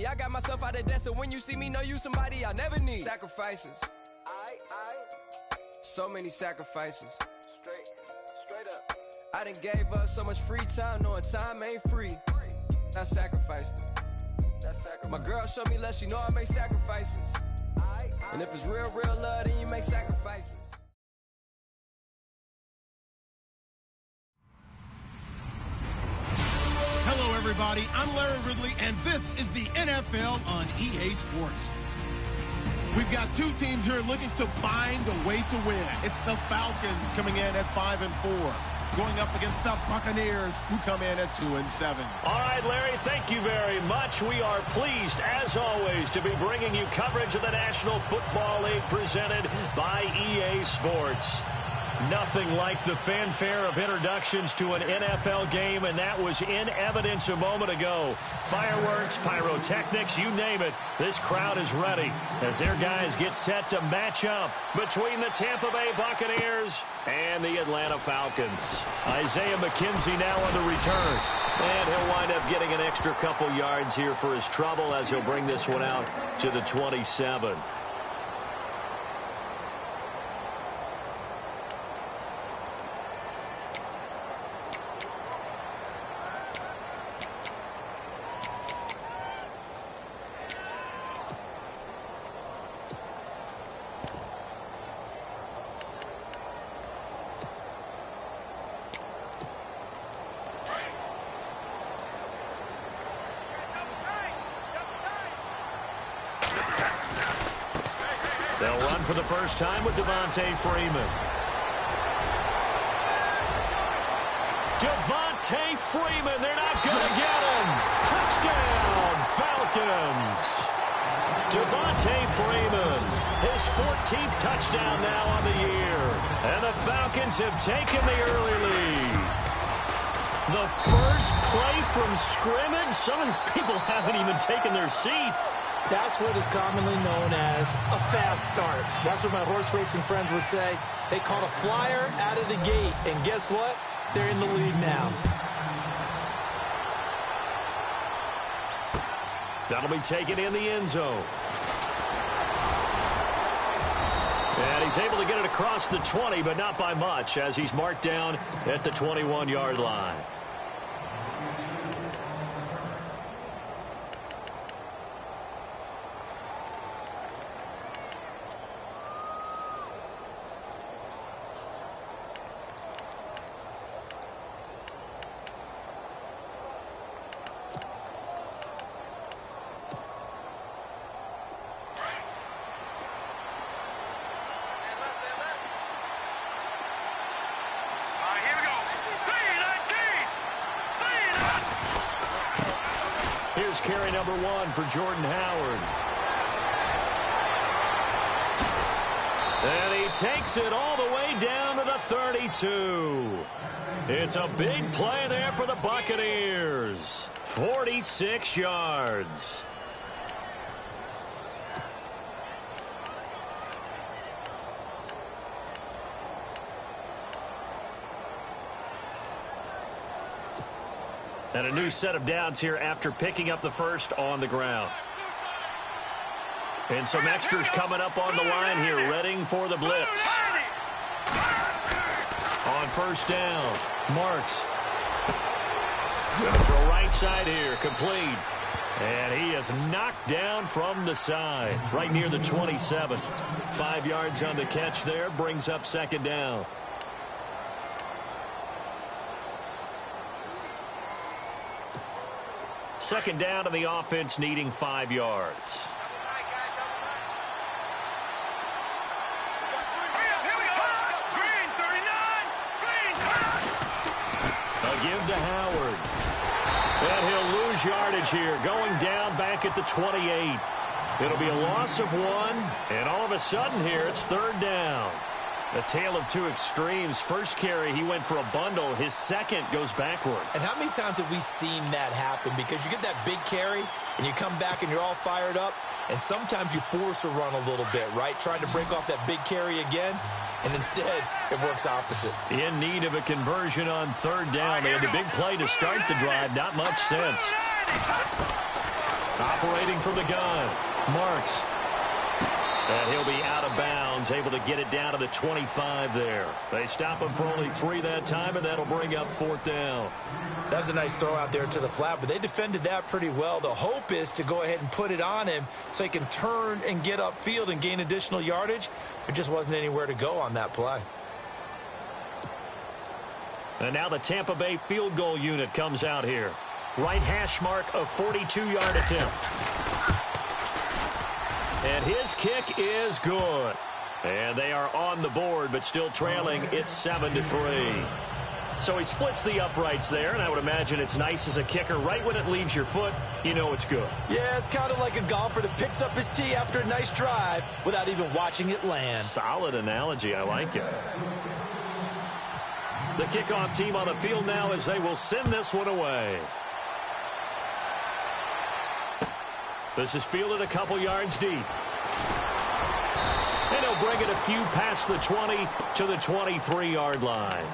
I got myself out of debt, so when you see me, know you somebody I'll never need. Sacrifices. So many sacrifices. Straight up. I done gave up so much free time, knowing time ain't free. I sacrificed it. My girl showed me love, she know I make sacrifices. And if it's real love, then you make sacrifices. Hello, everybody. I'm Larry Ridley, and this is the NFL on EA Sports. We've got two teams here looking to find a way to win. It's the Falcons coming in at 5-4. Going up against the Buccaneers, who come in at 2-7. All right, Larry, thank you very much. We are pleased, as always, to be bringing you coverage of the National Football League presented by EA Sports. Nothing like the fanfare of introductions to an NFL game, and that was in evidence a moment ago. Fireworks, pyrotechnics, you name it. This crowd is ready as their guys get set to match up between the Tampa Bay Buccaneers and the Atlanta Falcons. Isaiah McKenzie now on the return, and he'll wind up getting an extra couple yards here for his trouble as he'll bring this one out to the 27. They'll run for the first time with Devontae Freeman. Devontae Freeman, they're not going to get him. Touchdown, Falcons. Devontae Freeman, his 14th touchdown now on the year. And the Falcons have taken the early lead. The first play from scrimmage, some of these people haven't even taken their seat. That's what is commonly known as a fast start. That's what my horse racing friends would say. They caught a flyer out of the gate, and guess what? They're in the lead now. That'll be taken in the end zone. And he's able to get it across the 20, but not by much, as he's marked down at the 21-yard line. Here's carry number 1 for Jordan Howard. And he takes it all the way down to the 32. It's a big play there for the Buccaneers. 46 yards. And a new set of downs here after picking up the first on the ground. And some extras coming up on the line here, readying for the blitz. On first down, Marks. Gonna throw right side here, complete. And he is knocked down from the side, right near the 27. 5 yards on the catch there, brings up second down. Second down to the offense, needing 5 yards. A give to Howard. And he'll lose yardage here, going down back at the 28. It'll be a loss of 1, and all of a sudden here, it's third down. A tale of two extremes. First carry, he went for a bundle. His second goes backward. And how many times have we seen that happen? Because you get that big carry, and you come back and you're all fired up, and sometimes you force a run a little bit, right? Trying to break off that big carry again, and instead it works opposite. In need of a conversion on third down. They had the big play to start the drive. Not much sense. Operating from the gun. Marks. And he'll be out of bounds, able to get it down to the 25 there. They stop him for only 3 that time, and that'll bring up 4th down. That was a nice throw out there to the flat, but they defended that pretty well. The hope is to go ahead and put it on him so he can turn and get upfield and gain additional yardage. There just wasn't anywhere to go on that play. And now the Tampa Bay field goal unit comes out here. Right hash mark, a 42-yard attempt. And his kick is good. And they are on the board, but still trailing. It's 7-3. So he splits the uprights there, and I would imagine it's nice as a kicker. Right when it leaves your foot, you know it's good. Yeah, it's kind of like a golfer that picks up his tee after a nice drive without even watching it land. Solid analogy. I like it. The kickoff team on the field now as they will send this one away. This is fielded a couple yards deep. And he'll bring it a few past the 20 to the 23-yard line.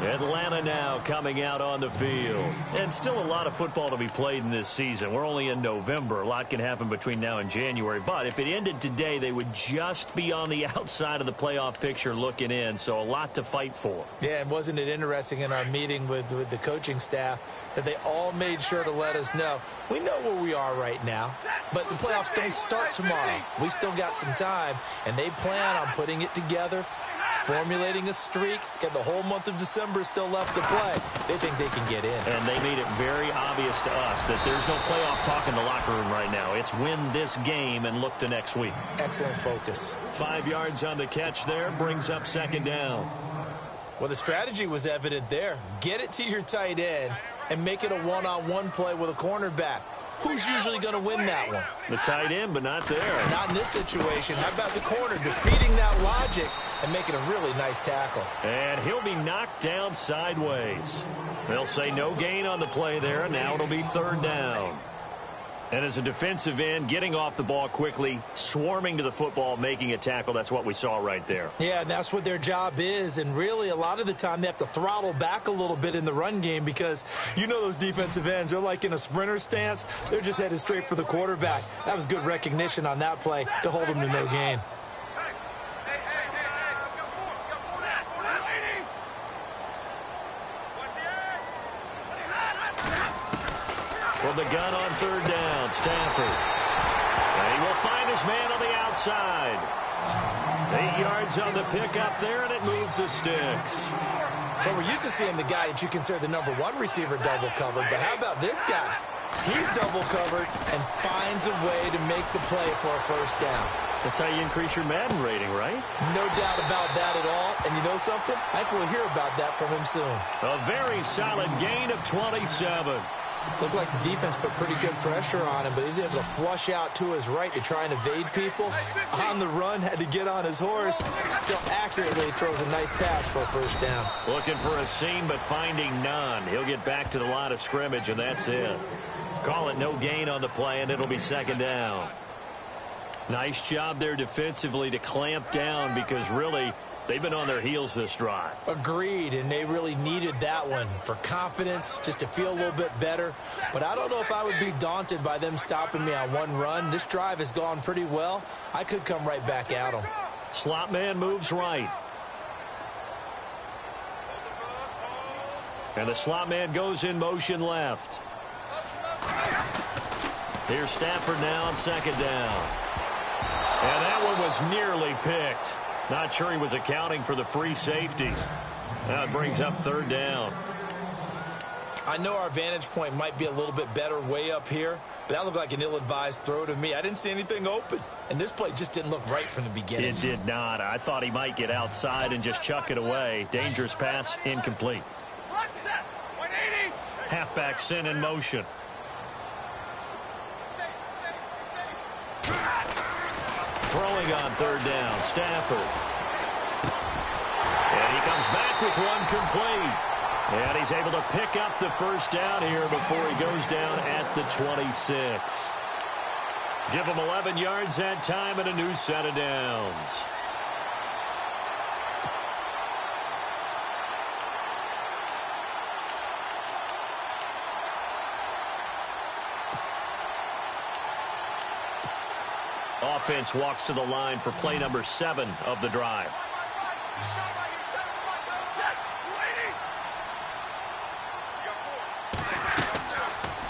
Atlanta now coming out on the field. And still a lot of football to be played in this season. We're only in November. A lot can happen between now and January. But if it ended today, they would just be on the outside of the playoff picture looking in. So a lot to fight for. Yeah, and wasn't it interesting in our meeting with the coaching staff that they all made sure to let us know, we know where we are right now, but the playoffs don't start tomorrow. We still got some time, and they plan on putting it together, formulating a streak, get the whole month of December still left to play. They think they can get in. And they made it very obvious to us that there's no playoff talk in the locker room right now. It's win this game and look to next week. Excellent focus. 5 yards on the catch there, brings up 2nd down. Well, the strategy was evident there. Get it to your tight end and make it a one-on-one play with a cornerback. Who's usually going to win that one? The tight end, but not there. Not in this situation. How about the corner defeating that logic and making a really nice tackle? And he'll be knocked down sideways. They'll say no gain on the play there, and now it'll be 3rd down. And as a defensive end, getting off the ball quickly, swarming to the football, making a tackle, that's what we saw right there. Yeah, and that's what their job is. And really, a lot of the time, they have to throttle back a little bit in the run game because you know those defensive ends, they're like in a sprinter stance. They're just headed straight for the quarterback. That was good recognition on that play to hold them to no gain. From the gun on 3rd down, Stafford. And he will find his man on the outside. 8 yards on the pickup there, and it moves the sticks. Well, we're used to seeing the guy that you consider the #1 receiver double covered, but how about this guy? He's double covered and finds a way to make the play for a 1st down. That's how you increase your Madden rating, right? No doubt about that at all. And you know something? I think we'll hear about that from him soon. A very solid gain of 27. Looked like the defense put pretty good pressure on him, but he's able to flush out to his right to try and evade people. On the run, had to get on his horse. Still accurately throws a nice pass for a 1st down. Looking for a seam, but finding none. He'll get back to the line of scrimmage, and that's it. Call it no gain on the play, and it'll be 2nd down. Nice job there defensively to clamp down because really they've been on their heels this drive. Agreed, and they really needed that one for confidence, just to feel a little bit better. But I don't know if I would be daunted by them stopping me on one run. This drive has gone pretty well. I could come right back at them. Slot man moves right. And the slot man goes in motion left. Here's Stafford now on 2nd down. And that one was nearly picked. Not sure he was accounting for the free safety. Now it brings up 3rd down. I know our vantage point might be a little bit better way up here, but that looked like an ill-advised throw to me. I didn't see anything open, and this play just didn't look right from the beginning. It did not. I thought he might get outside and just chuck it away. Dangerous pass, incomplete. Halfback sent in motion. Throwing on 3rd down, Stafford. And he comes back with one complete. And he's able to pick up the 1st down here before he goes down at the 26. Give him 11 yards that time and a new set of downs. Offense walks to the line for play number 7 of the drive.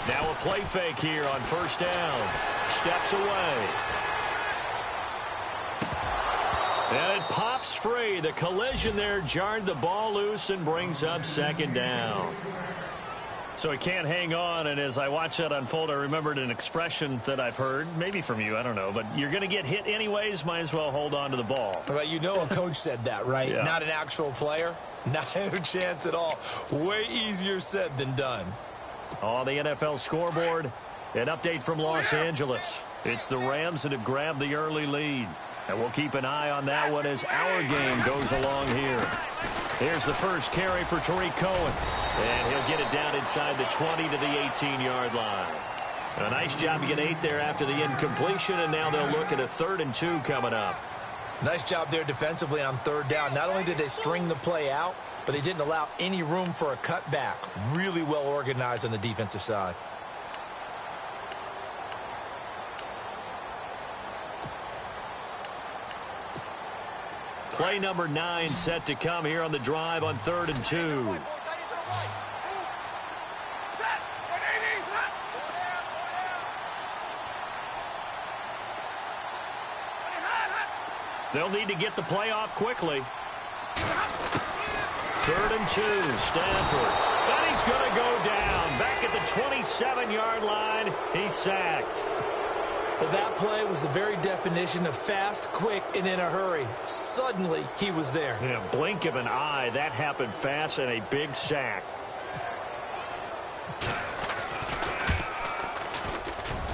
Now a play fake here on first down. Steps away. And it pops free. The collision there jarred the ball loose and brings up second down. So he can't hang on, and as I watch that unfold, I remembered an expression that I've heard, maybe from you, I don't know, but you're going to get hit anyways, might as well hold on to the ball. Well, you know a coach said that, right? Yeah. Not an actual player. Not a chance at all. Way easier said than done. On the NFL scoreboard, an update from Los Angeles. It's the Rams that have grabbed the early lead. And we'll keep an eye on that one as our game goes along here. Here's the first carry for Tariq Cohen. And he'll get it down inside the 20 to the 18-yard line. A nice job to get 8 there after the incompletion, and now they'll look at a 3rd and 2 coming up. Nice job there defensively on 3rd down. Not only did they string the play out, but they didn't allow any room for a cutback. Really well organized on the defensive side. Play number 9 set to come here on the drive on 3rd and 2. They'll need to get the play off quickly. 3rd and 2, Stanford. And he's going to go down. Back at the 27-yard line, he's sacked. Well, that play was the very definition of fast, quick, and in a hurry. Suddenly, he was there. In a blink of an eye, that happened fast, and a big sack.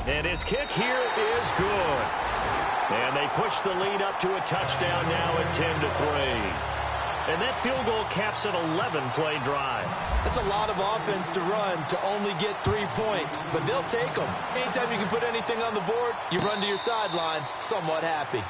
And his kick here is good. And they push the lead up to a touchdown now at 10-3. And that field goal caps an 11-play drive. That's a lot of offense to run to only get 3 points, but they'll take them. Anytime you can put anything on the board, you run to your sideline somewhat happy.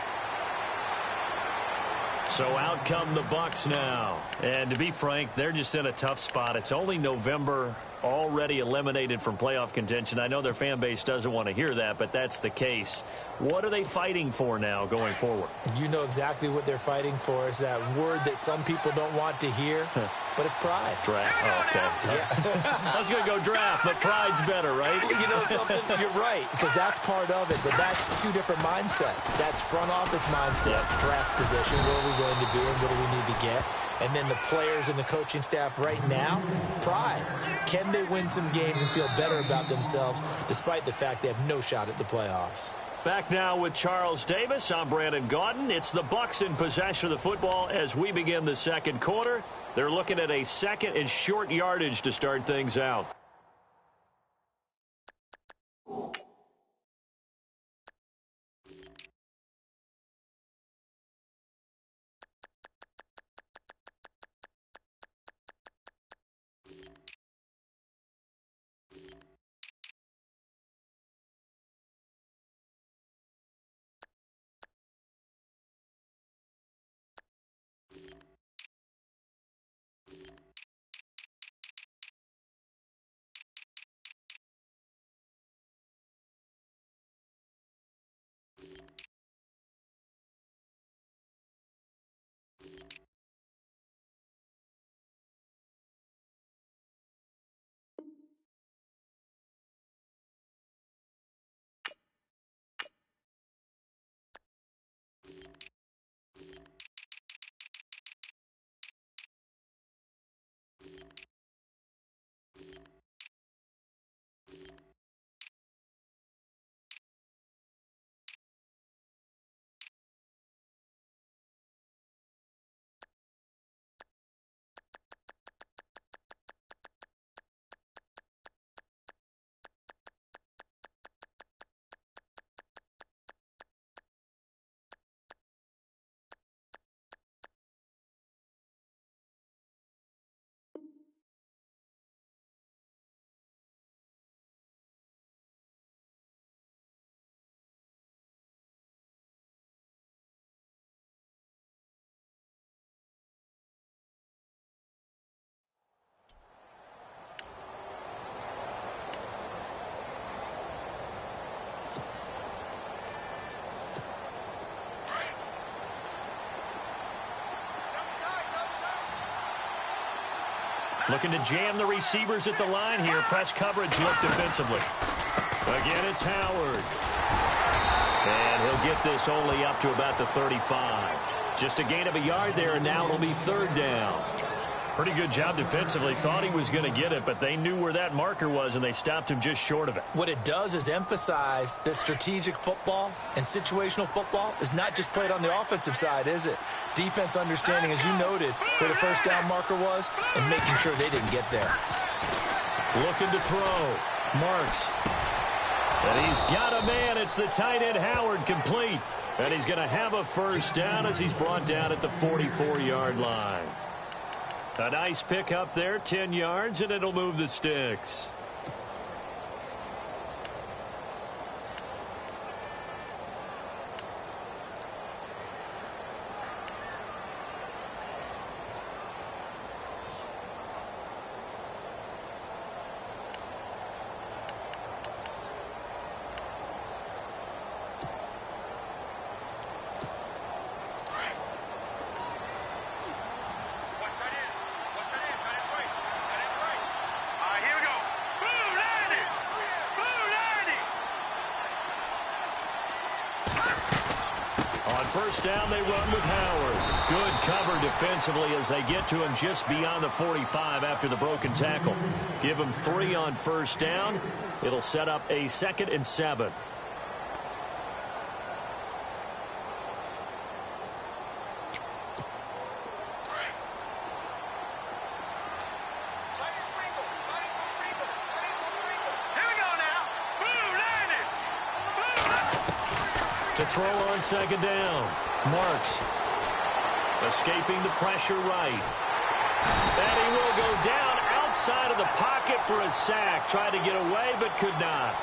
So out come the Bucs now. And to be frank, they're just in a tough spot. It's only November, already eliminated from playoff contention. I know their fan base doesn't want to hear that, but that's the case. What are they fighting for now going forward? You know exactly what they're fighting for. Is that word that some people don't want to hear, but it's pride. Draft. Oh, okay. Yeah. I was going to go draft, but pride's better, right? You know something? You're right, because that's part of it, but that's 2 different mindsets. That's front office mindset, draft position, where are we going to be and what do we need to get? And then the players and the coaching staff right now, pride. Can they win some games and feel better about themselves despite the fact they have no shot at the playoffs? Back now with Charles Davis. I'm Brandon Gaudin. It's the Bucs in possession of the football as we begin the second quarter. They're looking at a 2nd and short yardage to start things out. Looking to jam the receivers at the line here. Press coverage look defensively. Again, it's Howard. And he'll get this only up to about the 35. Just a gain of a yard there, and now it'll be third down. Pretty good job defensively. Thought he was going to get it, but they knew where that marker was, and they stopped him just short of it. What it does is emphasize that strategic football and situational football is not just played on the offensive side, is it? Defense understanding, as you noted, where the first down marker was and making sure they didn't get there. Looking to throw. Marks. And he's got a man. It's the tight end Howard, complete. And he's going to have a first down as he's brought down at the 44-yard line. A nice pick up there, 10 yards, and it'll move the sticks. First down, they run with Howard. Good cover defensively as they get to him just beyond the 45 after the broken tackle. Give him 3 on first down. It'll set up a 2nd and 7. To throw on 2nd down. Marks. Escaping the pressure right. And he will go down outside of the pocket for a sack. Tried to get away but could not.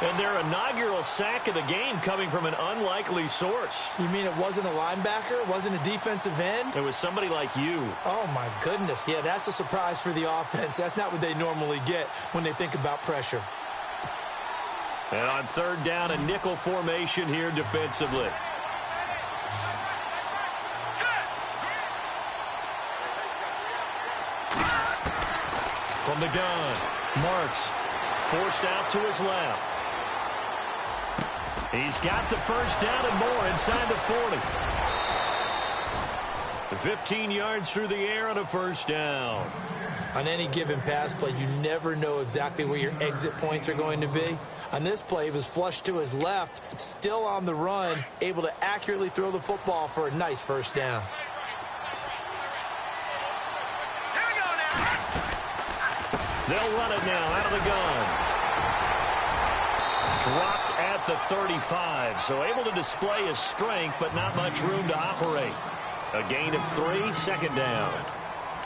And their inaugural sack of the game coming from an unlikely source. You mean it wasn't a linebacker? It wasn't a defensive end? It was somebody like you. Oh, my goodness. Yeah, that's a surprise for the offense. That's not what they normally get when they think about pressure. And on 3rd down, a nickel formation here defensively. From the gun, Marks forced out to his left. He's got the first down and more inside the 40. 15 yards through the air on a first down. On any given pass play, you never know exactly where your exit points are going to be. On this play, he was flushed to his left, still on the run, able to accurately throw the football for a nice first down. They'll run it now out of the gun. Dropped at the 35, so able to display his strength, but not much room to operate. A gain of 3, 2nd down.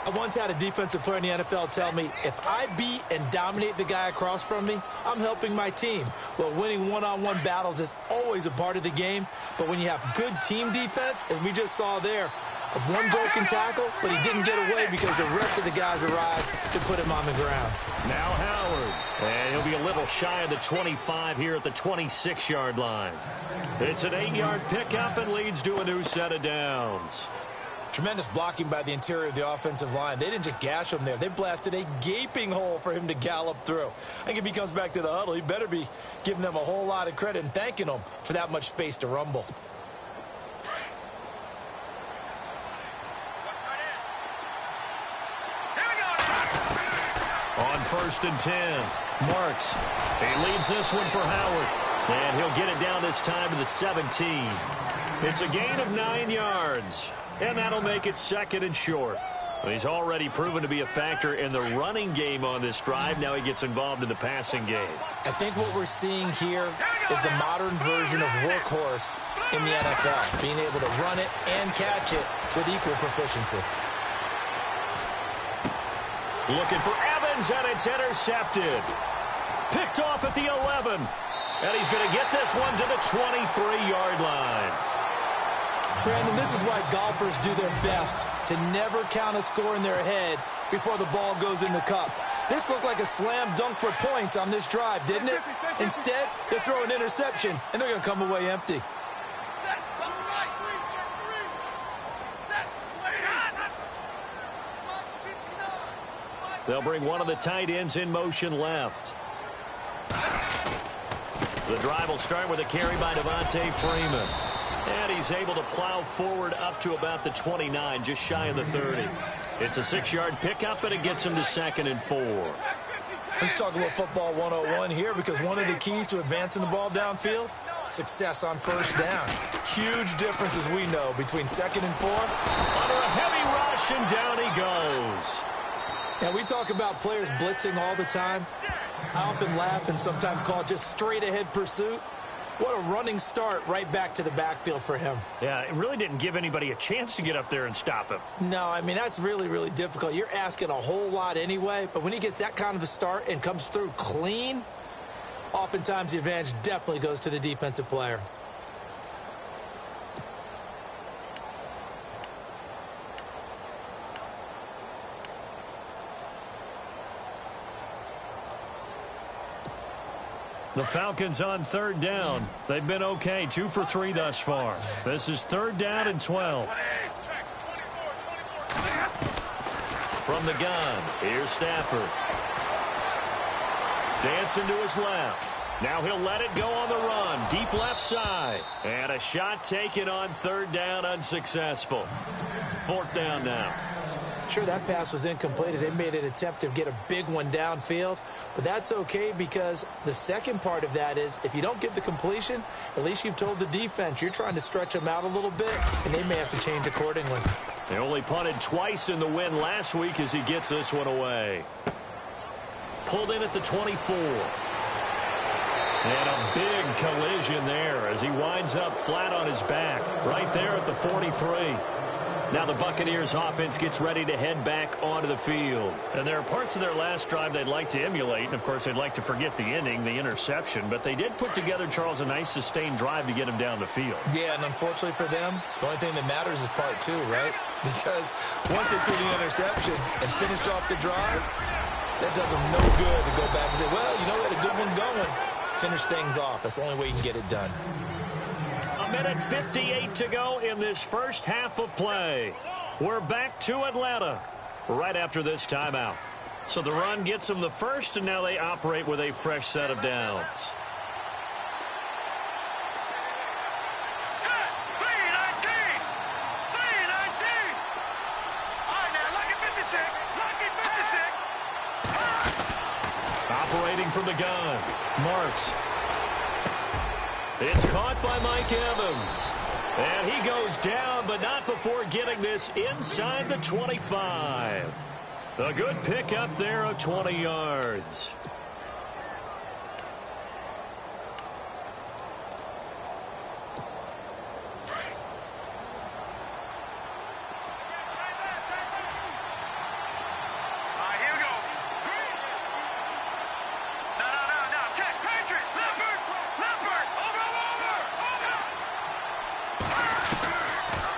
I once had a defensive player in the NFL tell me, if I beat and dominate the guy across from me, I'm helping my team. Well, winning one-on-one battles is always a part of the game, but when you have good team defense, as we just saw there, one broken tackle, but he didn't get away because the rest of the guys arrived to put him on the ground. Now Howard, and he'll be a little shy of the 25 here at the 26-yard line. It's an 8-yard pickup and leads to a new set of downs. Tremendous blocking by the interior of the offensive line. They didn't just gash him there. They blasted a gaping hole for him to gallop through. I think if he comes back to the huddle, he better be giving them a whole lot of credit and thanking them for that much space to rumble. On 1st and 10, Marks. He leaves this one for Howard. And he'll get it down this time to the 17. It's a gain of 9 yards. And that'll make it 2nd and short. He's already proven to be a factor in the running game on this drive. Now he gets involved in the passing game. I think what we're seeing here is the modern version of workhorse in the NFL, being able to run it and catch it with equal proficiency. Looking for Evans, and it's intercepted. Picked off at the 11. And he's going to get this one to the 23-yard line. Brandon, this is why golfers do their best to never count a score in their head before the ball goes in the cup. This looked like a slam dunk for points on this drive, didn't it? Instead, they throw an interception, and they're going to come away empty. They'll bring one of the tight ends in motion left. The drive will start with a carry by Devontae Freeman. And he's able to plow forward up to about the 29, just shy of the 30. It's a 6-yard pickup, and it gets him to 2nd and 4. Let's talk a little football 101 here, because one of the keys to advancing the ball downfield, success on first down. Huge difference, as we know, between 2nd and 4. Under a heavy rush, and down he goes. And we talk about players blitzing all the time. I often laugh and sometimes call it just straight-ahead pursuit. What a running start right back to the backfield for him. Yeah, it really didn't give anybody a chance to get up there and stop him. No, I mean, that's really, really difficult. You're asking a whole lot anyway, but when he gets that kind of a start and comes through clean, oftentimes the advantage definitely goes to the defensive player. The Falcons on 3rd down. They've been okay, 2 for 3 thus far. This is 3rd down and 12. From the gun, here's Stafford. Dancing to his left. Now he'll let it go on the run. Deep left side. And a shot taken on 3rd down, unsuccessful. 4th down now. Sure, that pass was incomplete as they made an attempt to get a big one downfield, but that's okay because the second part of that is if you don't get the completion, at least you've told the defense you're trying to stretch them out a little bit, and they may have to change accordingly. They only punted twice in the win last week as he gets this one away. Pulled in at the 24. And a big collision there as he winds up flat on his back right there at the 43. Now the Buccaneers offense gets ready to head back onto the field. And there are parts of their last drive they'd like to emulate. And, of course, they'd like to forget the inning, the interception. But they did put together, Charles, a nice sustained drive to get him down the field. Yeah, and unfortunately for them, the only thing that matters is part 2, right? Because once they threw the interception and finished off the drive, that does them no good to go back and say, well, you know, we had a good one going. Finish things off. That's the only way you can get it done. A minute 58 to go in this first half of play. We're back to Atlanta right after this timeout. So the run gets them the first, and now they operate with a fresh set of downs. Operating from the gun, Marks. It's caught by Mike Evans. And he goes down, but not before getting this inside the 25. A good pickup there of 20 yards.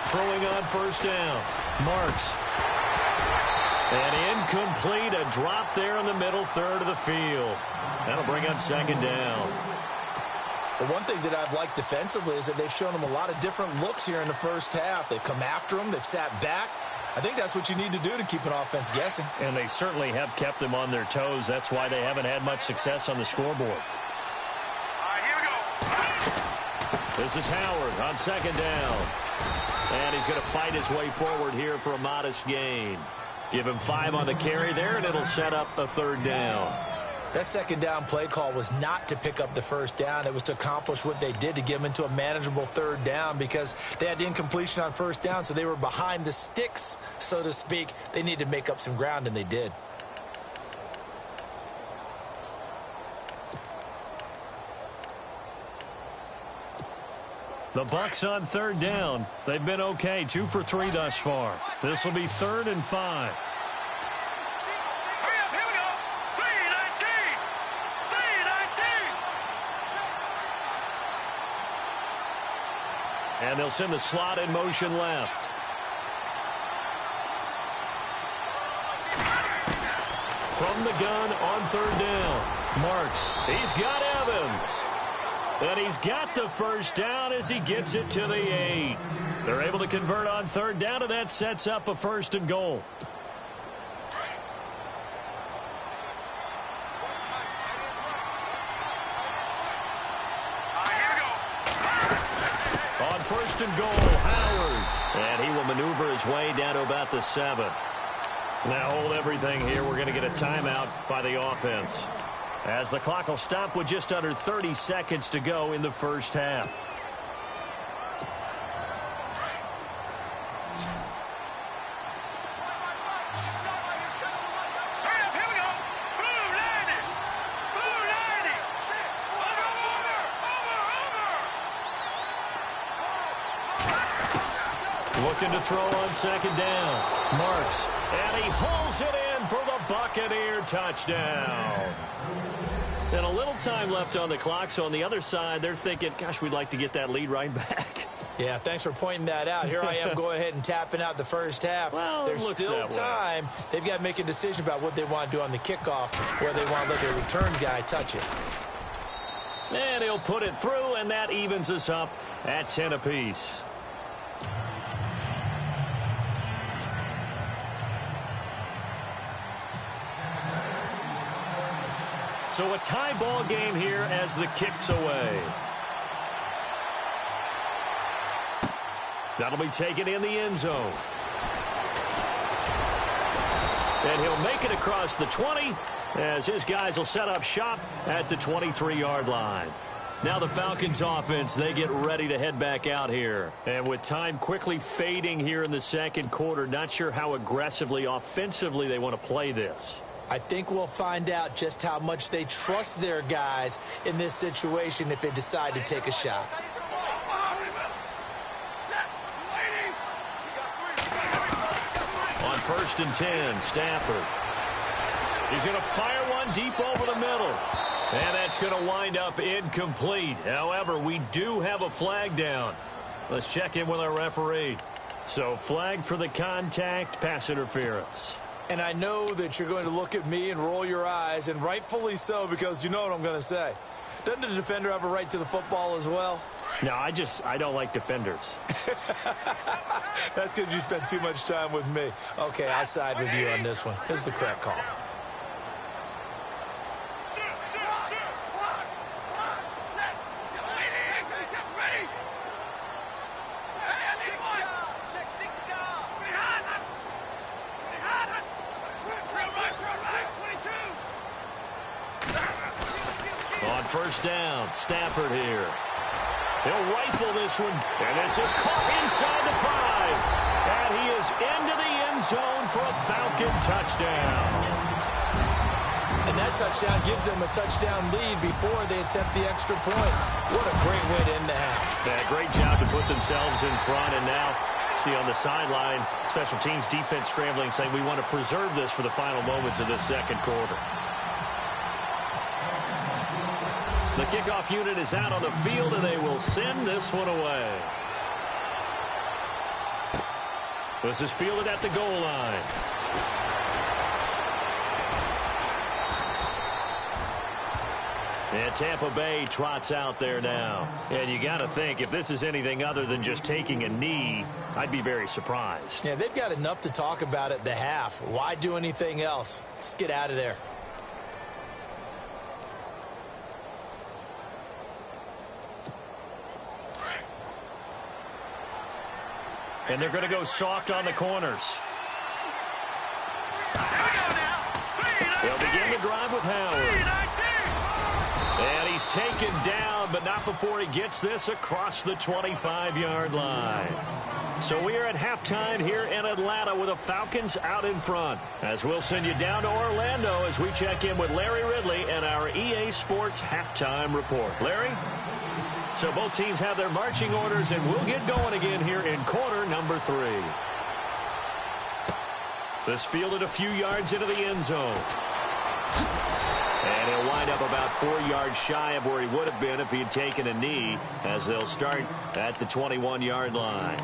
Throwing on first down. Marks. And incomplete. A drop there in the middle third of the field. That'll bring up 2nd down. Well, one thing that I've liked defensively is that they've shown them a lot of different looks here in the first half. They've come after them. They've sat back. I think that's what you need to do to keep an offense guessing. And they certainly have kept them on their toes. That's why they haven't had much success on the scoreboard. This is Howard on 2nd down. And he's going to fight his way forward here for a modest gain. Give him 5 on the carry there, and it'll set up a 3rd down. That 2nd down play call was not to pick up the first down. It was to accomplish what they did, to get them into a manageable 3rd down, because they had the incompletion on first down, so they were behind the sticks, so to speak. They needed to make up some ground, and they did. The Bucs on 3rd down. They've been okay, 2 for 3 thus far. This will be 3rd and 5. And they'll send the slot in motion left. From the gun on 3rd down. Marks. He's got Evans. And he's got the first down as he gets it to the 8. They're able to convert on 3rd down, and that sets up a 1st and goal. first and goal. Howard. And he will maneuver his way down to about the 7. Now hold everything here. We're going to get a timeout by the offense, as the clock will stop with just under 30 seconds to go in the first half. Looking to throw on second down. Marks. And he hauls it in for the Buccaneer touchdown. And a little time left on the clock, so on the other side, they're thinking, gosh, we'd like to get that lead right back. Yeah, thanks for pointing that out. Here I am going ahead and tapping out the first half. Well, there's still time. They've got to make a decision about what they want to do on the kickoff, where they want to let their return guy touch it. And he'll put it through, and that evens us up at 10 apiece. So a tie ball game here as the kick's away. That'll be taken in the end zone. And he'll make it across the 20 as his guys will set up shop at the 23-yard line. Now the Falcons offense, they get ready to head back out here. And with time quickly fading here in the second quarter, not sure how aggressively, offensively they want to play this. I think we'll find out just how much they trust their guys in this situation if they decide to take a shot. On 1st and 10, Stafford. He's going to fire one deep over the middle. And that's going to wind up incomplete. However, we do have a flag down. Let's check in with our referee. So flag for the contact, pass interference. And I know that you're going to look at me and roll your eyes, and rightfully so, because you know what I'm going to say. Doesn't the defender have a right to the football as well? No, I don't like defenders. That's because you spent too much time with me. Okay, I'll side with you on this one. Here's the correct call. First down, Stafford here. He'll rifle this one, and this is caught inside the 5. And he is into the end zone for a Falcon touchdown. And that touchdown gives them a touchdown lead before they attempt the extra point. What a great way to end the half. Yeah, great job to put themselves in front, and now see on the sideline, special teams defense scrambling, saying we want to preserve this for the final moments of this second quarter. The kickoff unit is out on the field, and they will send this one away. This is fielded at the goal line. And Tampa Bay trots out there now. And you got to think, if this is anything other than just taking a knee, I'd be very surprised. Yeah, they've got enough to talk about at the half. Why do anything else? Just get out of there. And they're going to go soft on the corners. They'll begin the drive with Howard. And he's taken down, but not before he gets this across the 25-yard line. So we are at halftime here in Atlanta with the Falcons out in front. As we'll send you down to Orlando as we check in with Larry Ridley and our EA Sports halftime report. Larry? So both teams have their marching orders, and we'll get going again here in quarter number 3. This fielded a few yards into the end zone. And he'll wind up about 4 yards shy of where he would have been if he had taken a knee, as they'll start at the 21-yard line.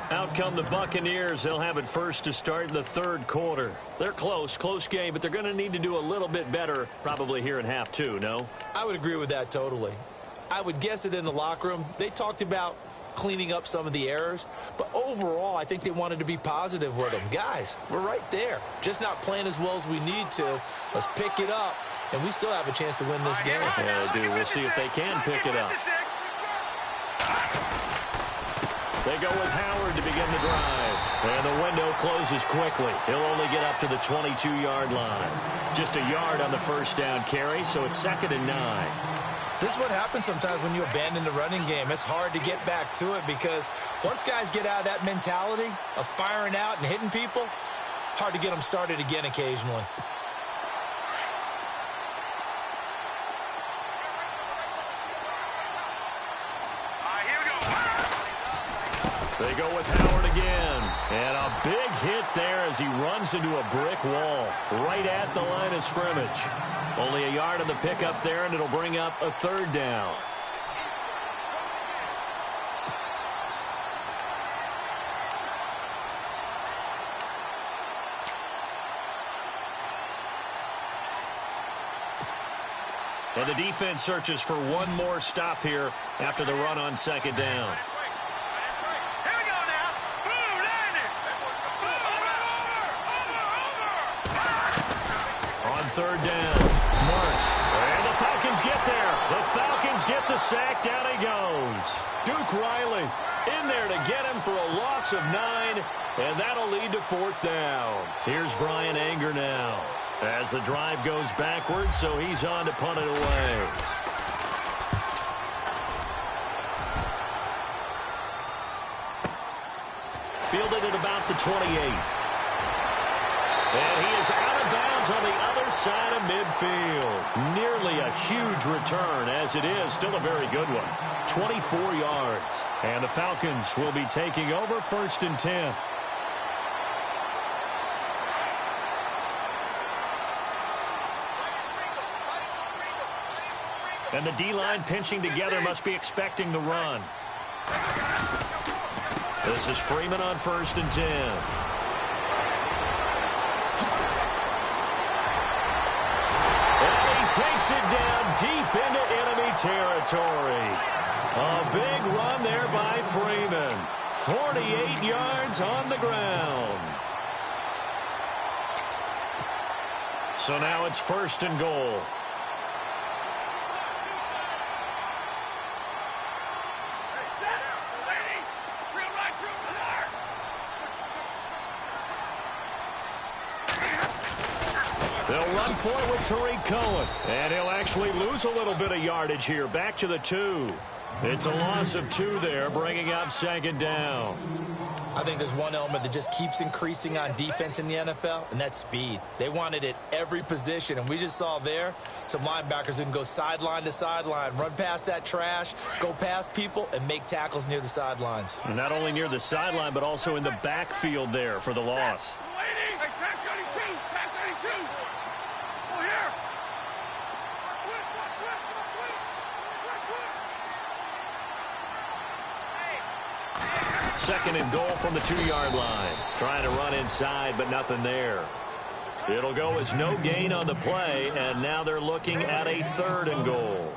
Out come the Buccaneers. They'll have it first to start in the third quarter. They're close game, but they're going to need to do a little bit better probably here in half 2, no? I would agree with that totally. I would guess it in the locker room. They talked about cleaning up some of the errors, but overall, I think they wanted to be positive with them. Guys, we're right there. Just not playing as well as we need to. Let's pick it up, and we still have a chance to win this game. Yeah, they do. We'll see if they can pick it up. They go with Howard to begin the drive. And the window closes quickly. He'll only get up to the 22-yard line. Just a yard on the first down carry, so it's 2nd and 9. This is what happens sometimes when you abandon the running game. It's hard to get back to it because once guys get out of that mentality of firing out and hitting people, hard to get them started again occasionally. They go with Howard again. And a big hit there as he runs into a brick wall right at the line of scrimmage. Only a yard on the pickup there, and it'll bring up a 3rd down. And the defense searches for one more stop here after the run on 2nd down. On 3rd down, Marks. And the Falcons get there. The Falcons get the sack. Down he goes. Duke Riley in there to get him for a loss of 9. And that'll lead to 4th down. Here's Brian Anger now as the drive goes backwards, so he's on to punt it away. Fielded at about the 28. And he is out of bounds on the other side of midfield. Nearly a huge return, as it is still a very good one. 24 yards. And the Falcons will be taking over 1st and 10. And the D-line pinching together must be expecting the run. This is Freeman on 1st and 10. Takes it down deep into enemy territory. A big run there by Freeman. 48 yards on the ground. So now it's 1st and goal. They'll run for it with Tariq Cohen. And he'll actually lose a little bit of yardage here. Back to the 2. It's a loss of 2 there, bringing up 2nd down. I think there's one element that just keeps increasing on defense in the NFL, and that's speed. They want it at every position, and we just saw there some linebackers who can go sideline to sideline, run past that trash, go past people, and make tackles near the sidelines. And not only near the sideline, but also in the backfield there for the loss. Second and goal from the 2-yard line. Trying to run inside, but nothing there. It'll go as no gain on the play, and now they're looking at a 3rd and goal.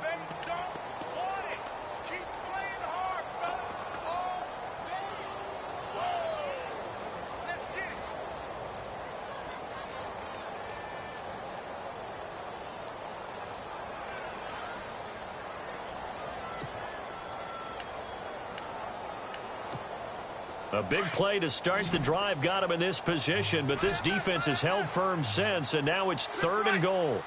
A big play to start the drive got him in this position, but this defense has held firm since, and now it's 3rd and goal.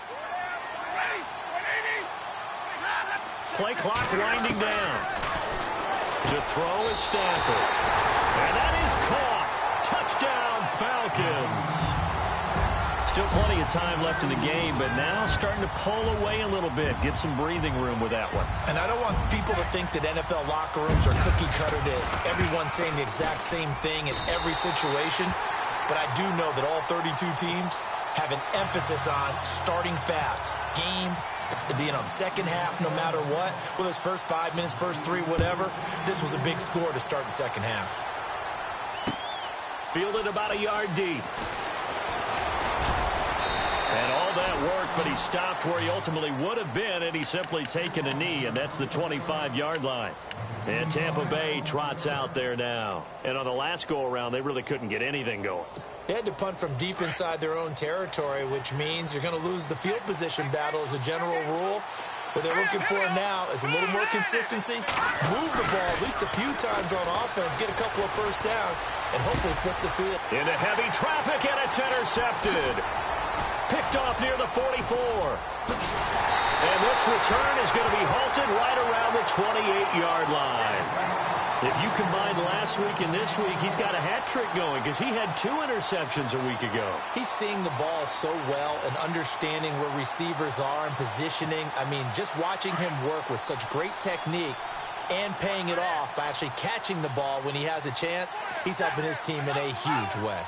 Play clock winding down. To throw is Stafford. And that is caught. Touchdown, Falcons. Still plenty of time left in the game, but now starting to pull away a little bit. Get some breathing room with that one. And I don't want people to think that NFL locker rooms are cookie cutter, that everyone's saying the exact same thing in every situation. But I do know that all 32 teams have an emphasis on starting fast. Game, second half, no matter what. Whether it's first 5 minutes, first 3, whatever. This was a big score to start the second half. Fielded about a yard deep. And all that work, but he stopped where he ultimately would have been, and he's simply taken a knee, and that's the 25-yard line. And Tampa Bay trots out there now. And on the last go-around, they really couldn't get anything going. They had to punt from deep inside their own territory, which means you're going to lose the field position battle as a general rule. What they're looking for now is a little more consistency, move the ball at least a few times on offense, get a couple of first downs, and hopefully flip the field. Into heavy traffic, and it's intercepted. Picked off near the 44. And this return is going to be halted right around the 28-yard line. If you combine last week and this week, he's got a hat trick going because he had 2 interceptions a week ago. He's seeing the ball so well and understanding where receivers are and positioning. I mean, just watching him work with such great technique and paying it off by actually catching the ball when he has a chance, he's helping his team in a huge way.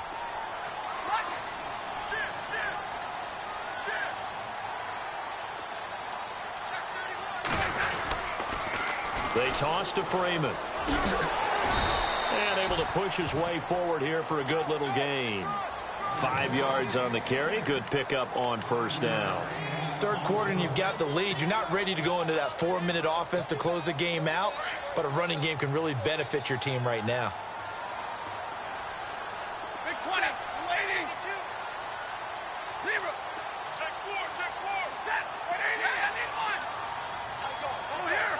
They toss to Freeman. And able to push his way forward here for a good little gain. 5 yards on the carry. Good pickup on first down. Third quarter and you've got the lead. You're not ready to go into that 4-minute offense to close the game out, but a running game can really benefit your team right now. Big 20, waiting. Zero. Check 4, check 4. Set. Hey, I need one. Over here.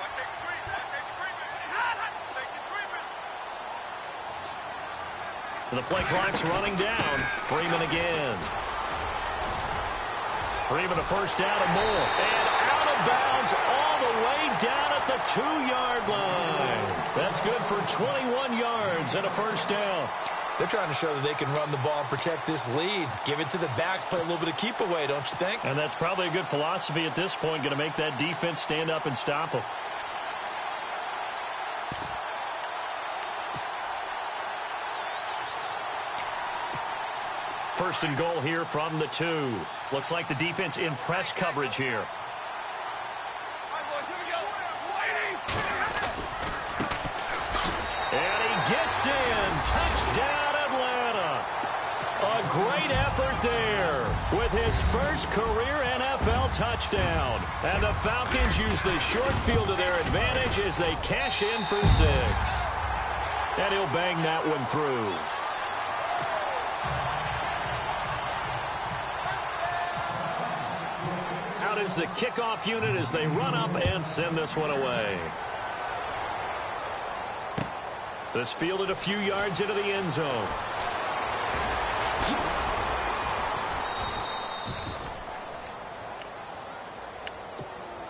Watch take the creep. Watch take the creeping. Take the creeping. The play clock's running down. Freeman again. Freeman a first down and more. And out of bounds all the way down at the 2-yard line. That's good for 21 yards and a first down. They're trying to show that they can run the ball and protect this lead. Give it to the backs, play a little bit of keep away, don't you think? And that's probably a good philosophy at this point, going to make that defense stand up and stop them. First and goal here from the 2. Looks like the defense in press coverage here. And he gets in. Touchdown, Atlanta. A great effort there with his first career NFL touchdown. And the Falcons use the short field to their advantage as they cash in for 6. And he'll bang that one through. Out is the kickoff unit as they run up and send this one away. This fielded a few yards into the end zone.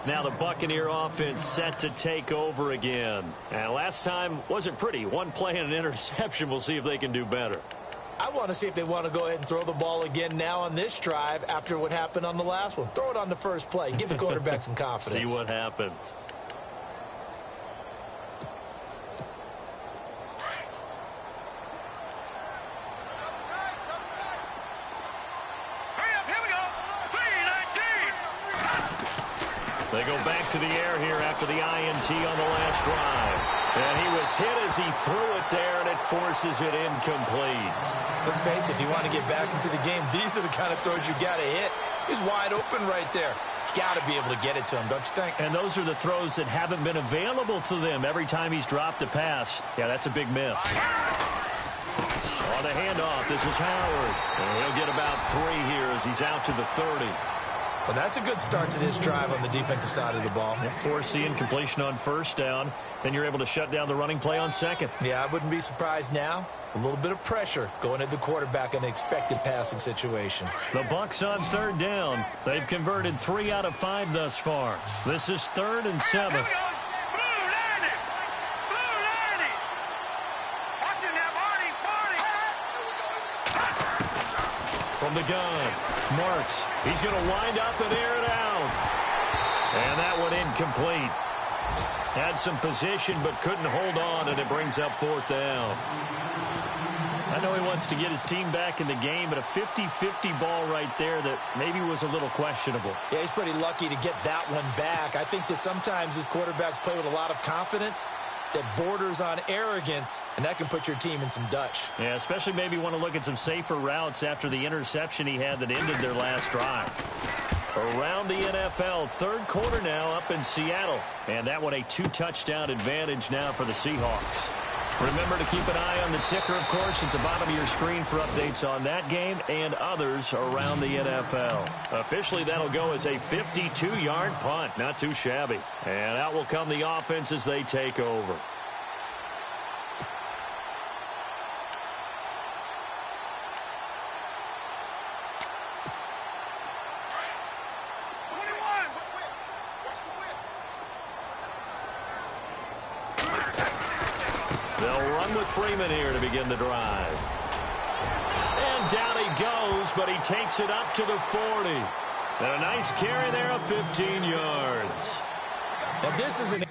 Now the Buccaneer offense set to take over again. And last time wasn't pretty. One play and an interception. We'll see if they can do better. I want to see if they want to go ahead and throw the ball again now on this drive after what happened on the last one. Throw it on the first play. Give the quarterback some confidence. See what happens. They go back to the air here after the INT on the last drive. And he was hit as he threw it there, and it forces it incomplete. Let's face it, if you want to get back into the game, these are the kind of throws you got to hit. He's wide open right there. Got to be able to get it to him, don't you think? And those are the throws that haven't been available to them every time he's dropped a pass. Yeah, that's a big miss. On the handoff, this is Howard. And he'll get about 3 here as he's out to the 30. Well, that's a good start to this drive on the defensive side of the ball. Force the incompletion on first down. Then you're able to shut down the running play on second. Yeah, I wouldn't be surprised now. A little bit of pressure going at the quarterback in an expected passing situation. The Bucs on third down. They've converted 3 out of 5 thus far. This is 3rd and 7. From the gun, Marks. He's going to wind up and air it out. And that one incomplete. Had some position but couldn't hold on, and it brings up 4th down. I know he wants to get his team back in the game, but a 50-50 ball right there that maybe was a little questionable. Yeah, he's pretty lucky to get that one back. I think that sometimes his quarterbacks play with a lot of confidence that borders on arrogance, and that can put your team in some Dutch. Yeah, especially maybe want to look at some safer routes after the interception he had that ended their last drive. Around the NFL, 3rd quarter now up in Seattle. And that one a 2-touchdown advantage now for the Seahawks. Remember to keep an eye on the ticker, of course, at the bottom of your screen for updates on that game and others around the NFL. Officially, that'll go as a 52-yard punt. Not too shabby. And out will come the offense as they take over. They'll run with Freeman here to begin the drive. And down he goes, but he takes it up to the 40. And a nice carry there of 15 yards. Now this is an...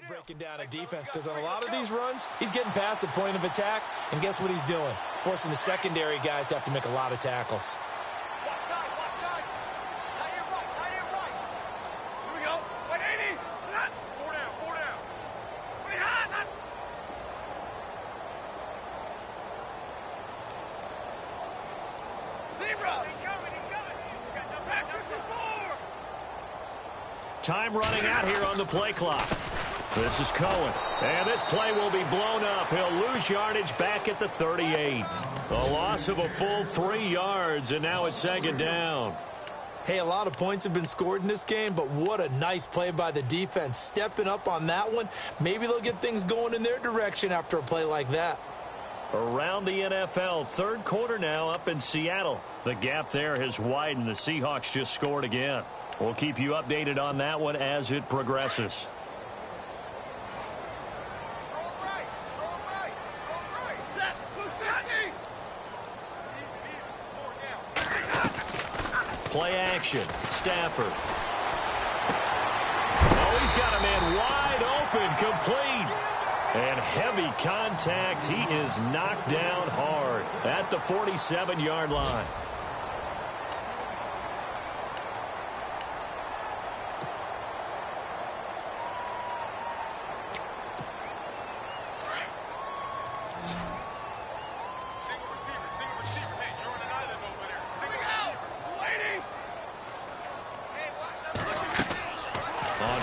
breaking down a defense, because on a lot of these runs, he's getting past the point of attack, and guess what he's doing? Forcing the secondary guys to have to make a lot of tackles. Watch time, watch time. Tight end right. Here we go. 180. Not. Four down. Pretty high, not. Zebra. He's coming. Got no back to the four. Time running out here on the play clock. This is Cohen. And this play will be blown up. He'll lose yardage back at the 38. A loss of a full 3 yards, and now it's second down. Hey, a lot of points have been scored in this game, but what a nice play by the defense. Stepping up on that one. Maybe they'll get things going in their direction after a play like that. Around the NFL, third quarter now up in Seattle. The gap there has widened. The Seahawks just scored again. We'll keep you updated on that one as it progresses. Play action. Stafford. Oh, he's got a man wide open, complete. And heavy contact. He is knocked down hard at the 47-yard line.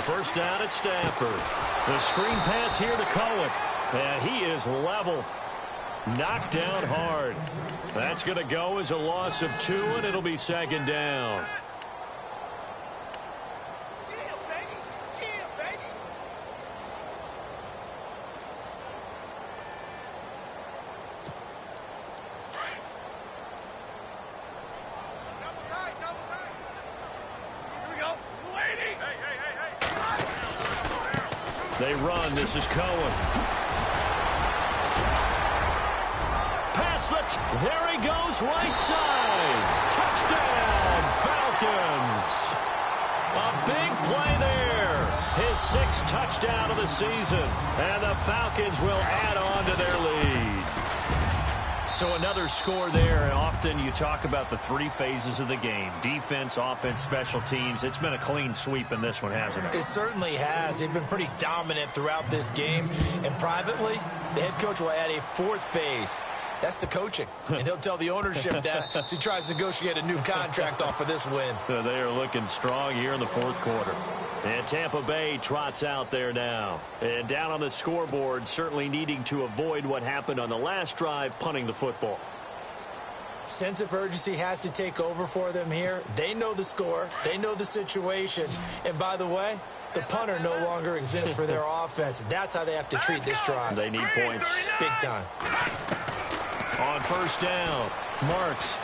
First down at Stafford. The screen pass here to Cohen. And he is leveled. Knocked down hard. That's going to go as a loss of 2, and it'll be second down. They run. This is Cohen. Pass there he goes, right side. Touchdown, Falcons. A big play there. His 6th touchdown of the season. And the Falcons will add on to their lead. So another score there, and often you talk about the 3 phases of the game. Defense, offense, special teams. It's been a clean sweep in this one, hasn't it? It certainly has. They've been pretty dominant throughout this game. And privately, the head coach will add a 4th phase. That's the coaching. And he'll tell the ownership that as he tries to negotiate a new contract off of this win. They are looking strong here in the 4th quarter. And Tampa Bay trots out there now. And down on the scoreboard, certainly needing to avoid what happened on the last drive, punting the football. Sense of urgency has to take over for them here. They know the score. They know the situation. And by the way, the punter no longer exists for their offense. That's how they have to treat this drive. They need points. Big time. On first down, Marks.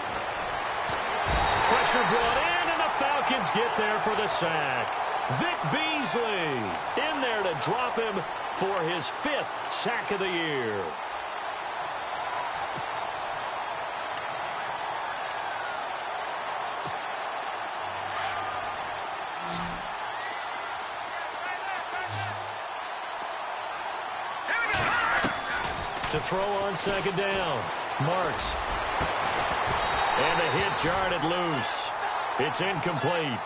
Pressure brought in, and the Falcons get there for the sack. Vic Beasley in there to drop him for his 5th sack of the year. To throw on second down. Marks. And the hit jarred it loose. It's incomplete.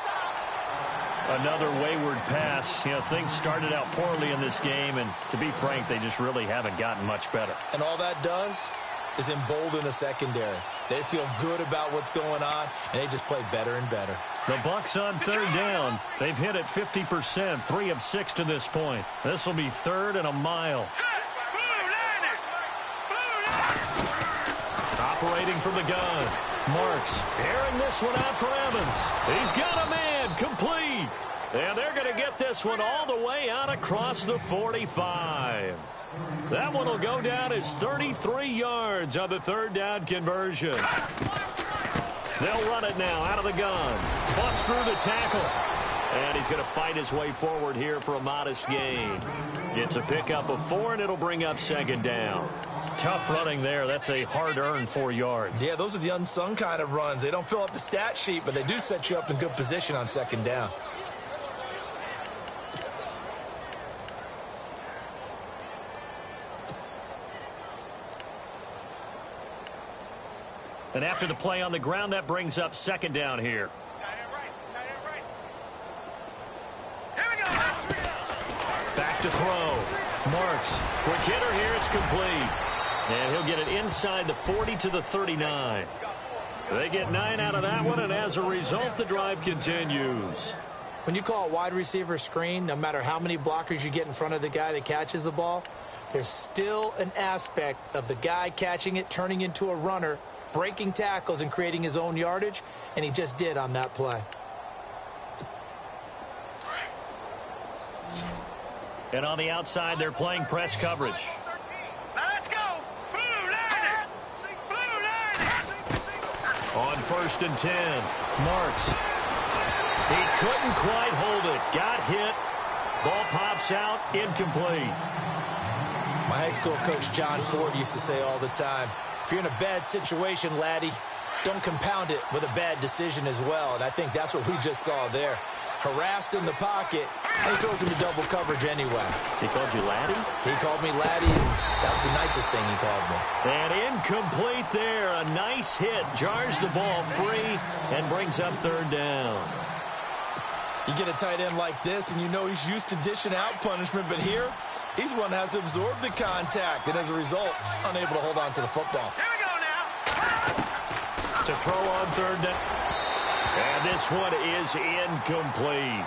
Another wayward pass. You know, things started out poorly in this game, and to be frank, they just really haven't gotten much better. And all that does is embolden the secondary. They feel good about what's going on, and they just play better and better. The Bucs on third down. They've hit it 50%, 3 of 6 to this point. This will be 3rd and a mile. Operating from the gun. Marks airing this one out for Evans. He's got a man, complete. And they're going to get this one all the way out across the 45. That one will go down as 33 yards on the third down conversion. They'll run it now out of the gun. Bust through the tackle. And he's going to fight his way forward here for a modest gain. It's a pickup of 4, and it'll bring up second down. Tough running there. That's a hard-earned 4 yards. Yeah, those are the unsung kind of runs. They don't fill up the stat sheet, but they do set you up in good position on second down. And after the play on the ground, that brings up second down here. Back to throw. Marks. Quick hitter here. It's complete. And he'll get it inside the 40 to the 39. They get 9 out of that one, and as a result, the drive continues. When you call a wide receiver screen, no matter how many blockers you get in front of the guy that catches the ball, there's still an aspect of the guy catching it, turning into a runner, breaking tackles and creating his own yardage, and he just did on that play. And on the outside, they're playing press coverage. Now let's go. Blue line. Blue line. On 1st and 10, Marks. He couldn't quite hold it. Got hit. Ball pops out. Incomplete. My high school coach, John Ford, used to say all the time, if you're in a bad situation, laddie, don't compound it with a bad decision as well. And I think that's what we just saw there. Harassed in the pocket, and he throws into double coverage anyway. He called you laddie? He called me laddie, and that was the nicest thing he called me. And incomplete there. A nice hit. Jars the ball free and brings up third down. You get a tight end like this, and you know he's used to dishing out punishment, but here, he's the one that has to absorb the contact, and as a result, unable to hold on to the football. Here we go now. To throw on third down. And this one is incomplete.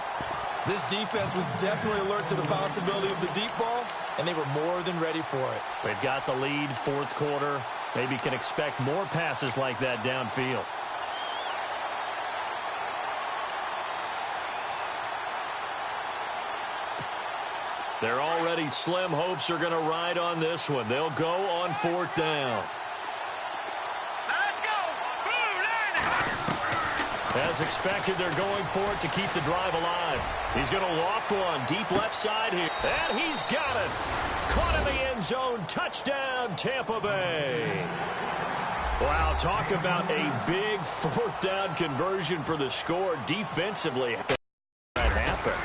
This defense was definitely alert to the possibility of the deep ball, and they were more than ready for it. They've got the lead, 4th quarter. Maybe can expect more passes like that downfield. They're already slim hopes are going to ride on this one. They'll go on 4th down. As expected, they're going for it to keep the drive alive. He's going to loft one deep left side here. And he's got it. Caught in the end zone. Touchdown, Tampa Bay. Wow, talk about a big 4th down conversion for the score defensively. That happened.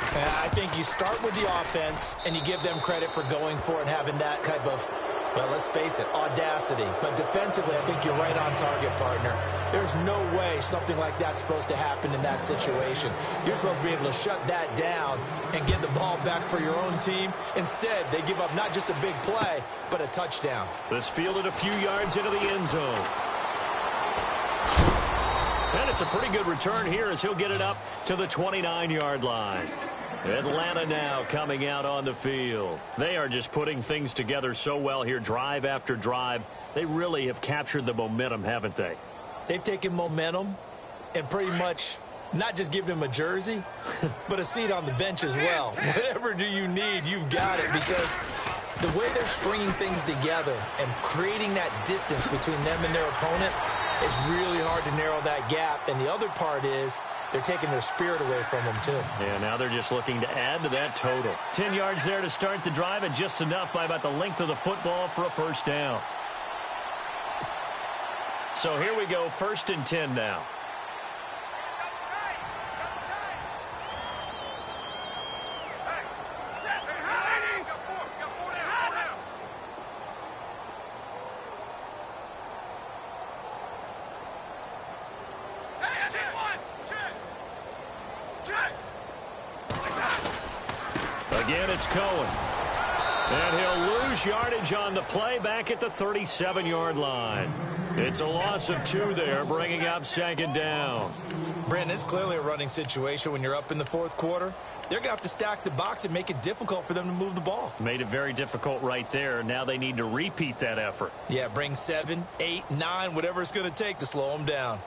I think you start with the offense, and you give them credit for going for it and having that type of, well, let's face it, audacity. But defensively, I think you're right on target, partner. There's no way something like that's supposed to happen in that situation. You're supposed to be able to shut that down and get the ball back for your own team. Instead, they give up not just a big play, but a touchdown. This fielded a few yards into the end zone. And it's a pretty good return here as he'll get it up to the 29-yard line. Atlanta now coming out on the field. They are just putting things together so well here, drive after drive. They really have captured the momentum, haven't they? They've taken momentum and pretty much not just given him a jersey, but a seat on the bench as well. Whatever do you need, you've got it, because the way they're stringing things together and creating that distance between them and their opponent is really hard to narrow that gap. And the other part is they're taking their spirit away from them, too. Yeah, now they're just looking to add to that total. 10 yards there to start the drive, and just enough by about the length of the football for a first down. So here we go, 1st and 10 now. Again, it's Cohen. And he'll lose yardage on the play back at the 37-yard line. It's a loss of 2 there, bringing up second down. Brandon, it's clearly a running situation when you're up in the fourth quarter. They're going to have to stack the box and make it difficult for them to move the ball. Made it very difficult right there. Now they need to repeat that effort. Yeah, bring 7, 8, 9, whatever it's going to take to slow them down.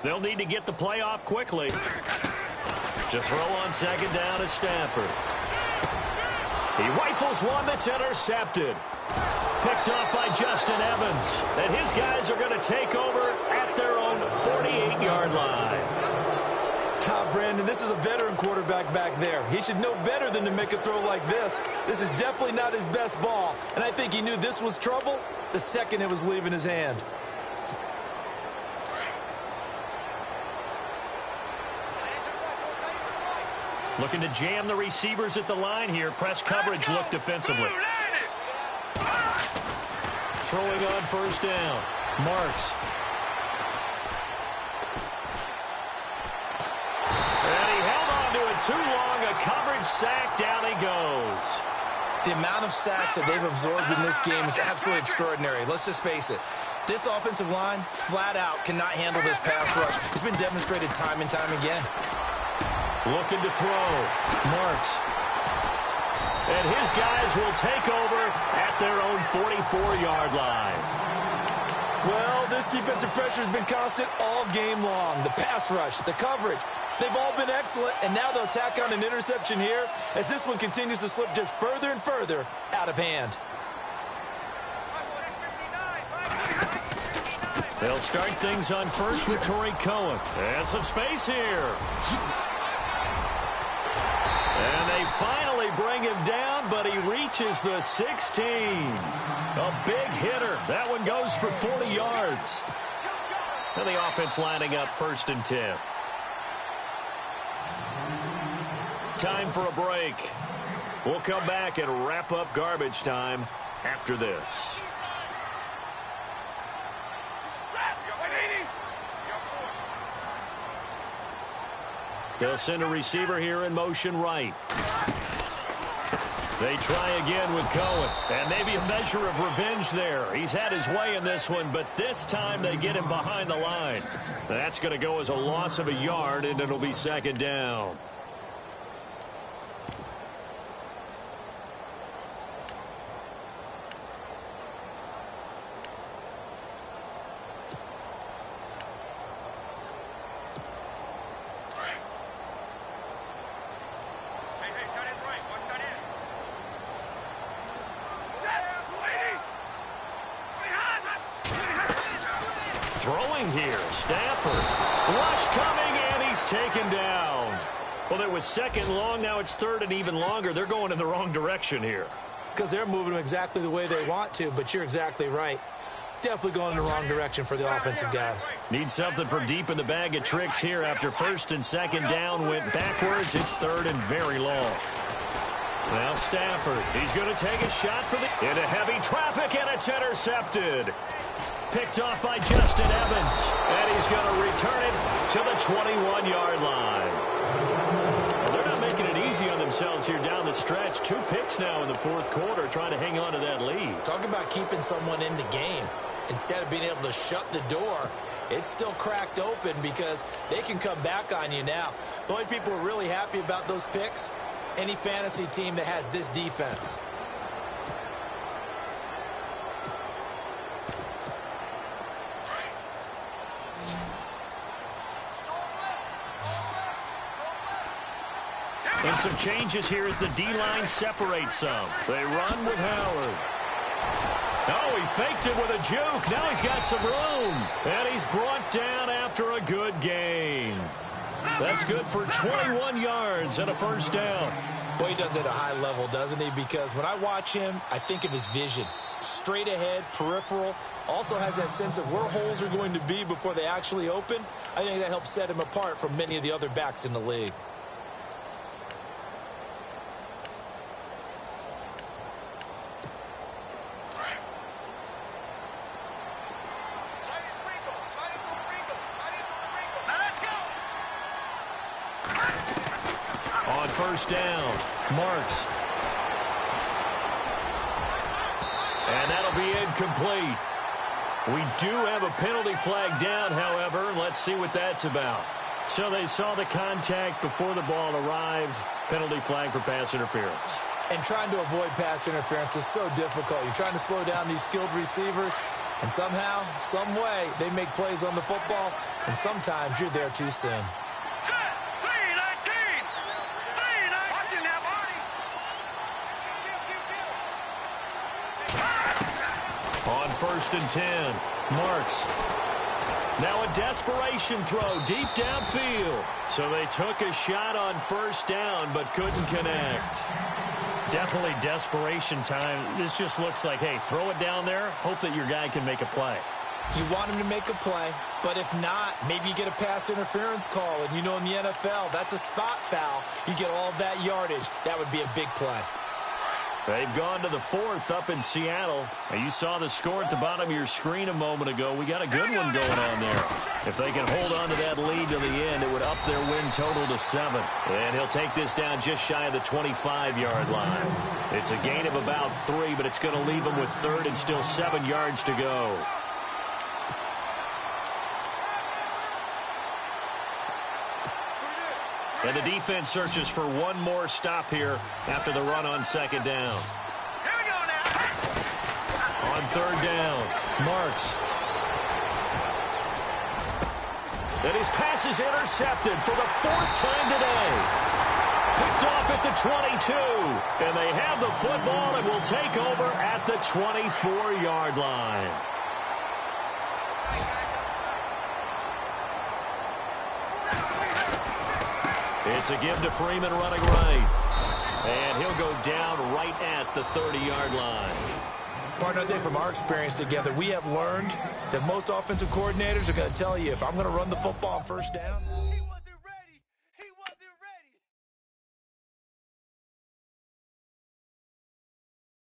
They'll need to get the play off quickly. To throw on second down is Stafford. He rifles one that's intercepted. Picked off by Justin Evans. And his guys are going to take over at their own 48-yard line. Brandon, this is a veteran quarterback back there. He should know better than to make a throw like this. This is definitely not his best ball. And I think he knew this was trouble the second it was leaving his hand. Looking to jam the receivers at the line here. Press coverage look defensively. Throwing on first down. Marks. And he held on to it too long. A coverage sack. Down he goes. The amount of sacks that they've absorbed in this game is absolutely extraordinary. Let's just face it. This offensive line, flat out, cannot handle this pass rush. It's been demonstrated time and time again. Looking to throw. Marks. And his guys will take over at their own 44-yard line. Well, this defensive pressure has been constant all game long. The pass rush, the coverage, they've all been excellent, and now they'll tack on an interception here as this one continues to slip just further and further out of hand. They'll start things on first with Torrey Cohen. And some space here. And they finally bring him down, but he reaches the 16. A big hitter. That one goes for 40 yards. And the offense lining up 1st and 10. Time for a break. We'll come back and wrap up garbage time after this. They'll send a receiver here in motion right. They try again with Cohen. And maybe a measure of revenge there. He's had his way in this one, but this time they get him behind the line. That's going to go as a loss of a yard, and it'll be second down. Throwing here, Stafford. Rush coming, and he's taken down. Well, it was second long, now it's third and even longer. They're going in the wrong direction here. Because they're moving them exactly the way they want to, but you're exactly right. Definitely going in the wrong direction for the offensive guys. Need something from deep in the bag of tricks here after first and second down went backwards. It's third and very long. Now Stafford, he's going to take a shot for into heavy traffic, and it's intercepted. Picked off by Justin Evans, and he's going to return it to the 21-yard line. Well, they're not making it easy on themselves here down the stretch. 2 picks now in the fourth quarter, trying to hang on to that lead. Talk about keeping someone in the game. Instead of being able to shut the door, it's still cracked open because they can come back on you now. The only people who are really happy about those picks, any fantasy team that has this defense. And some changes here as the D-line separates some. They run with Howard. Oh, he faked it with a juke. Now he's got some room. And he's brought down after a good gain. That's good for 21 yards and a first down. Boy, he does it at a high level, doesn't he? Because when I watch him, I think of his vision. Straight ahead, peripheral. Also has that sense of where holes are going to be before they actually open. I think that helps set him apart from many of the other backs in the league. first down. Marks. And that'll be incomplete. We do have a penalty flag down, however. Let's see what that's about. So they saw the contact before the ball arrived. Penalty flag for pass interference. And trying to avoid pass interference is so difficult. You're trying to slow down these skilled receivers, and somehow, some way, they make plays on the football, and sometimes you're there too soon. On 1st and 10, Marks. Now a desperation throw deep downfield. So they took a shot on 1st down but couldn't connect. Definitely desperation time. This just looks like, hey, throw it down there, hope that your guy can make a play. You want him to make a play, but if not, maybe you get a pass interference call. And you know in the NFL, that's a spot foul. You get all that yardage. That would be a big play. They've gone to the 4th up in Seattle. And you saw the score at the bottom of your screen a moment ago. We got a good one going on there. If they can hold on to that lead to the end, it would up their win total to 7. And he'll take this down just shy of the 25-yard line. It's a gain of about 3, but it's going to leave him with 3rd and still 7 yards to go. And the defense searches for one more stop here after the run on 2nd down. Here we go now. On 3rd down, Marks. And his pass is intercepted for the 4th time today. Picked off at the 22. And they have the football and will take over at the 24-yard line. It's a give to Freeman running right. And he'll go down right at the 30-yard line. Partner, I think from our experience together, we have learned that most offensive coordinators are going to tell you, if I'm going to run the football on 1st down,